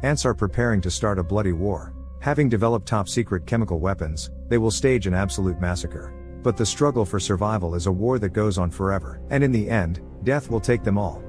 Ants are preparing to start a bloody war. Having developed top-secret chemical weapons, they will stage an absolute massacre. But the struggle for survival is a war that goes on forever, and in the end, death will take them all.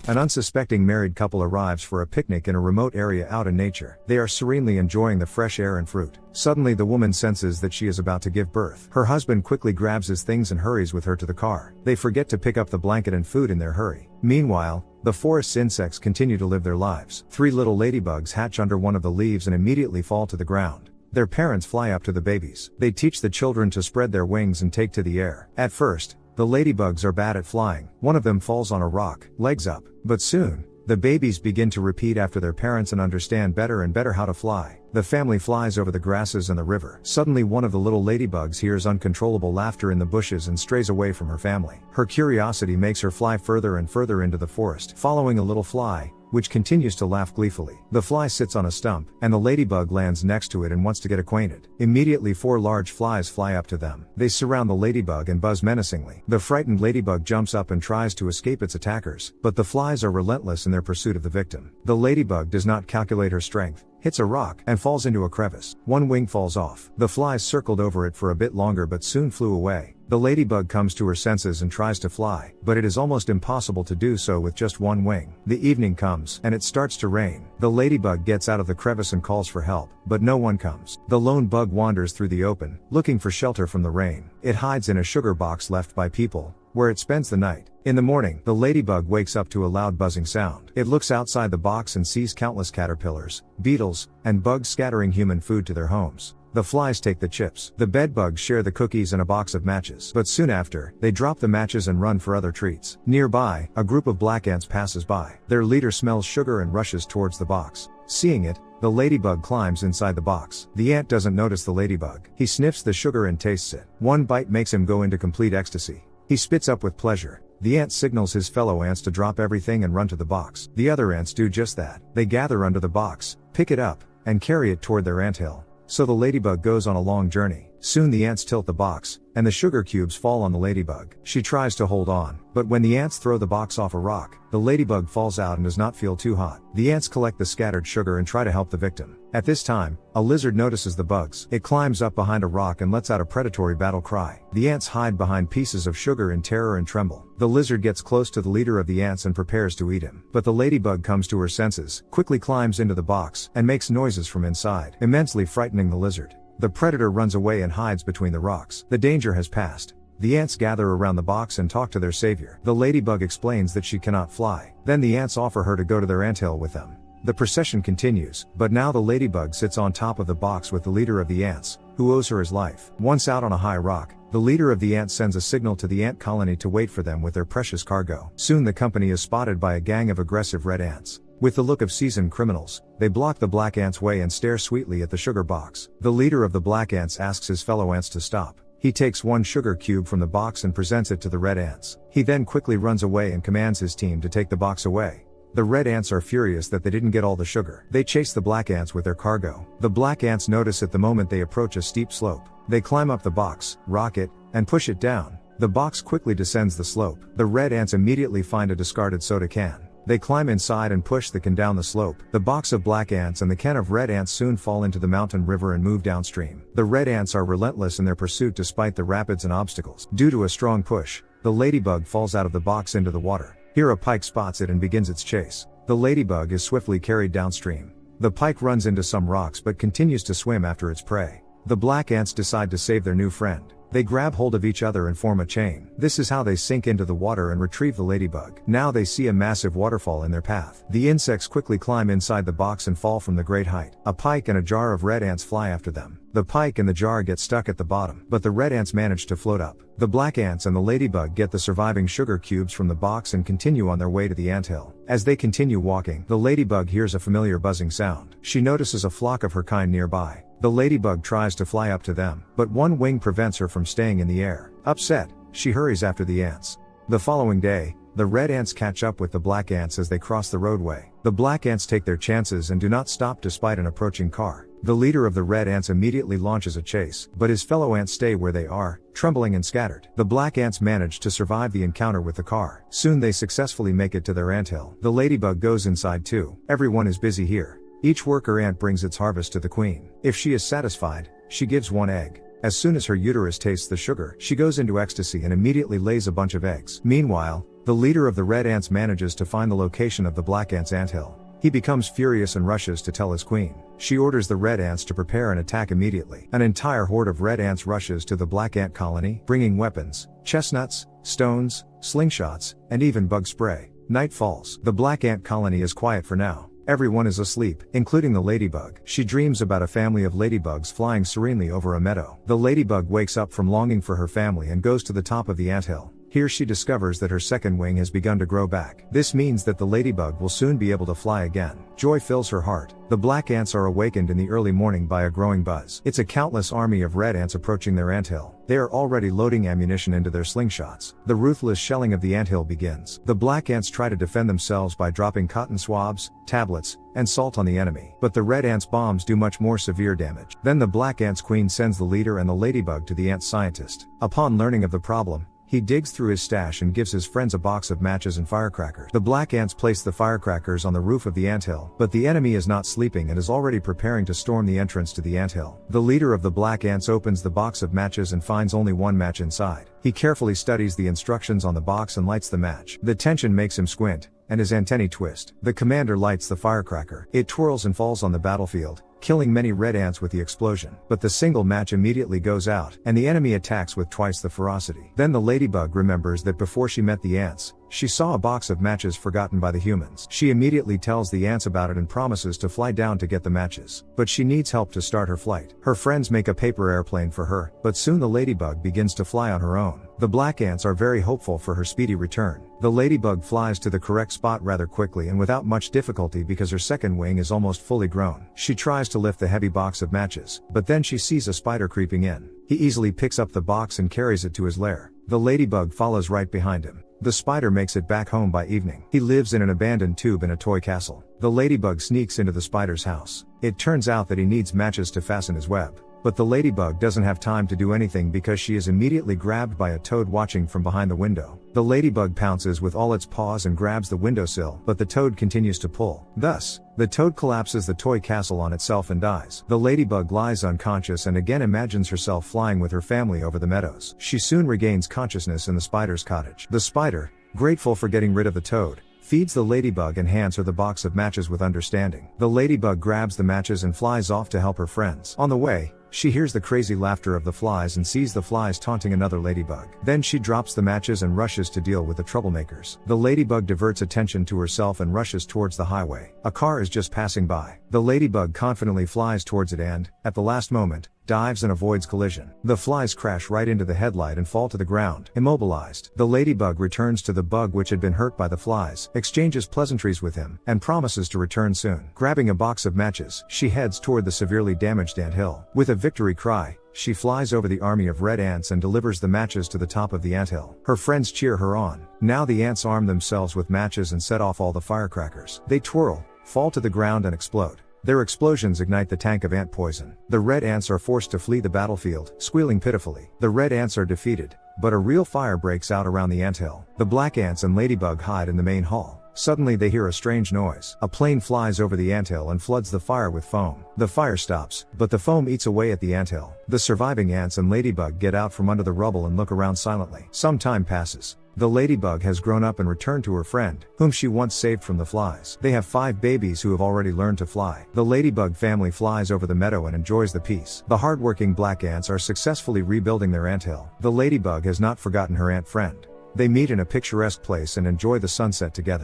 An unsuspecting married couple arrives for a picnic in a remote area out in nature. They are serenely enjoying the fresh air and fruit. Suddenly the woman senses that she is about to give birth. Her husband quickly grabs his things and hurries with her to the car. They forget to pick up the blanket and food in their hurry. Meanwhile, the forest's insects continue to live their lives. 3 little ladybugs hatch under one of the leaves and immediately fall to the ground. Their parents fly up to the babies. They teach the children to spread their wings and take to the air. At first, the ladybugs are bad at flying. One of them falls on a rock, legs up. But soon, the babies begin to repeat after their parents and understand better and better how to fly. The family flies over the grasses and the river. Suddenly one of the little ladybugs hears uncontrollable laughter in the bushes and strays away from her family. Her curiosity makes her fly further and further into the forest, following a little fly, which continues to laugh gleefully. The fly sits on a stump, and the ladybug lands next to it and wants to get acquainted. Immediately 4 large flies fly up to them. They surround the ladybug and buzz menacingly. The frightened ladybug jumps up and tries to escape its attackers, but the flies are relentless in their pursuit of the victim. The ladybug does not calculate her strength, hits a rock, and falls into a crevice. One wing falls off. The flies circled over it for a bit longer but soon flew away. The ladybug comes to her senses and tries to fly, but it is almost impossible to do so with just one wing. The evening comes, and it starts to rain. The ladybug gets out of the crevice and calls for help, but no one comes. The lone bug wanders through the open, looking for shelter from the rain. It hides in a sugar box left by people, where it spends the night. In the morning, the ladybug wakes up to a loud buzzing sound. It looks outside the box and sees countless caterpillars, beetles, and bugs scattering human food to their homes. The flies take the chips. The bedbugs share the cookies and a box of matches. But soon after, they drop the matches and run for other treats. Nearby, a group of black ants passes by. Their leader smells sugar and rushes towards the box. Seeing it, the ladybug climbs inside the box. The ant doesn't notice the ladybug. He sniffs the sugar and tastes it. One bite makes him go into complete ecstasy. He spits up with pleasure. The ant signals his fellow ants to drop everything and run to the box. The other ants do just that. They gather under the box, pick it up, and carry it toward their anthill. So the ladybug goes on a long journey. Soon the ants tilt the box, and the sugar cubes fall on the ladybug. She tries to hold on, but when the ants throw the box off a rock, the ladybug falls out and does not feel too hot. The ants collect the scattered sugar and try to help the victim. At this time, a lizard notices the bugs. It climbs up behind a rock and lets out a predatory battle cry. The ants hide behind pieces of sugar in terror and tremble. The lizard gets close to the leader of the ants and prepares to eat him. But the ladybug comes to her senses, quickly climbs into the box, and makes noises from inside, immensely frightening the lizard. The predator runs away and hides between the rocks. The danger has passed. The ants gather around the box and talk to their savior. The ladybug explains that she cannot fly. Then the ants offer her to go to their anthill with them. The procession continues, but now the ladybug sits on top of the box with the leader of the ants, who owes her his life. Once out on a high rock, the leader of the ants sends a signal to the ant colony to wait for them with their precious cargo. Soon the company is spotted by a gang of aggressive red ants. With the look of seasoned criminals, they block the black ants' way and stare sweetly at the sugar box. The leader of the black ants asks his fellow ants to stop. He takes one sugar cube from the box and presents it to the red ants. He then quickly runs away and commands his team to take the box away. The red ants are furious that they didn't get all the sugar. They chase the black ants with their cargo. The black ants notice it the moment they approach a steep slope. They climb up the box, rock it, and push it down. The box quickly descends the slope. The red ants immediately find a discarded soda can. They climb inside and push the can down the slope. The box of black ants and the can of red ants soon fall into the mountain river and move downstream. The red ants are relentless in their pursuit despite the rapids and obstacles. Due to a strong push, the ladybug falls out of the box into the water. Here a pike spots it and begins its chase. The ladybug is swiftly carried downstream. The pike runs into some rocks but continues to swim after its prey. The black ants decide to save their new friend. They grab hold of each other and form a chain. This is how they sink into the water and retrieve the ladybug. Now they see a massive waterfall in their path. The insects quickly climb inside the box and fall from the great height. A pike and a jar of red ants fly after them. The pike and the jar get stuck at the bottom, but the red ants manage to float up. The black ants and the ladybug get the surviving sugar cubes from the box and continue on their way to the anthill. As they continue walking, the ladybug hears a familiar buzzing sound. She notices a flock of her kind nearby. The ladybug tries to fly up to them, but one wing prevents her from staying in the air. Upset, she hurries after the ants. The following day, the red ants catch up with the black ants as they cross the roadway. The black ants take their chances and do not stop despite an approaching car. The leader of the red ants immediately launches a chase, but his fellow ants stay where they are, trembling and scattered. The black ants manage to survive the encounter with the car. Soon they successfully make it to their anthill. The ladybug goes inside too. Everyone is busy here. Each worker ant brings its harvest to the queen. If she is satisfied, she gives one egg. As soon as her uterus tastes the sugar, she goes into ecstasy and immediately lays a bunch of eggs. Meanwhile, the leader of the red ants manages to find the location of the black ants' anthill. He becomes furious and rushes to tell his queen. She orders the red ants to prepare an attack immediately. An entire horde of red ants rushes to the black ant colony, bringing weapons, chestnuts, stones, slingshots, and even bug spray. Night falls. The black ant colony is quiet for now. Everyone is asleep, including the ladybug. She dreams about a family of ladybugs flying serenely over a meadow. The ladybug wakes up from longing for her family and goes to the top of the anthill. Here she discovers that her second wing has begun to grow back. This means that the ladybug will soon be able to fly again. Joy fills her heart. The black ants are awakened in the early morning by a growing buzz. It's a countless army of red ants approaching their anthill. They are already loading ammunition into their slingshots. The ruthless shelling of the anthill begins. The black ants try to defend themselves by dropping cotton swabs, tablets, and salt on the enemy. But the red ants' bombs do much more severe damage. Then the black ants' queen sends the leader and the ladybug to the ant scientist. Upon learning of the problem, he digs through his stash and gives his friends a box of matches and firecrackers. The black ants place the firecrackers on the roof of the anthill, but the enemy is not sleeping and is already preparing to storm the entrance to the anthill. The leader of the black ants opens the box of matches and finds only one match inside. He carefully studies the instructions on the box and lights the match. The tension makes him squint, and his antennae twist. The commander lights the firecracker. It twirls and falls on the battlefield, killing many red ants with the explosion. But the single match immediately goes out, and the enemy attacks with twice the ferocity. Then the ladybug remembers that before she met the ants, she saw a box of matches forgotten by the humans. She immediately tells the ants about it and promises to fly down to get the matches. But she needs help to start her flight. Her friends make a paper airplane for her, but soon the ladybug begins to fly on her own. The black ants are very hopeful for her speedy return. The ladybug flies to the correct spot rather quickly and without much difficulty because her second wing is almost fully grown. She tries to lift the heavy box of matches, but then she sees a spider creeping in. He easily picks up the box and carries it to his lair. The ladybug follows right behind him. The spider makes it back home by evening. He lives in an abandoned tube in a toy castle. The ladybug sneaks into the spider's house. It turns out that he needs matches to fasten his web. But the ladybug doesn't have time to do anything because she is immediately grabbed by a toad watching from behind the window. The ladybug pounces with all its paws and grabs the windowsill, but the toad continues to pull. Thus, the toad collapses the toy castle on itself and dies. The ladybug lies unconscious and again imagines herself flying with her family over the meadows. She soon regains consciousness in the spider's cottage. The spider, grateful for getting rid of the toad, feeds the ladybug and hands her the box of matches with understanding. The ladybug grabs the matches and flies off to help her friends. On the way, she hears the crazy laughter of the flies and sees the flies taunting another ladybug. Then she drops the matches and rushes to deal with the troublemakers. The ladybug diverts attention to herself and rushes towards the highway. A car is just passing by. The ladybug confidently flies towards it and, at the last moment, dives and avoids collision. The flies crash right into the headlight and fall to the ground, immobilized. The ladybug returns to the bug which had been hurt by the flies, exchanges pleasantries with him, and promises to return soon. Grabbing a box of matches, she heads toward the severely damaged anthill. With a victory cry, she flies over the army of red ants and delivers the matches to the top of the anthill. Her friends cheer her on. Now the ants arm themselves with matches and set off all the firecrackers. They twirl, fall to the ground and explode. Their explosions ignite the tank of ant poison. The red ants are forced to flee the battlefield, squealing pitifully. The red ants are defeated, but a real fire breaks out around the anthill. The black ants and ladybug hide in the main hall. Suddenly they hear a strange noise. A plane flies over the anthill and floods the fire with foam. The fire stops, but the foam eats away at the anthill. The surviving ants and ladybug get out from under the rubble and look around silently. Some time passes. The ladybug has grown up and returned to her friend, whom she once saved from the flies. They have 5 babies who have already learned to fly. The ladybug family flies over the meadow and enjoys the peace. The hardworking black ants are successfully rebuilding their anthill. The ladybug has not forgotten her ant friend. They meet in a picturesque place and enjoy the sunset together.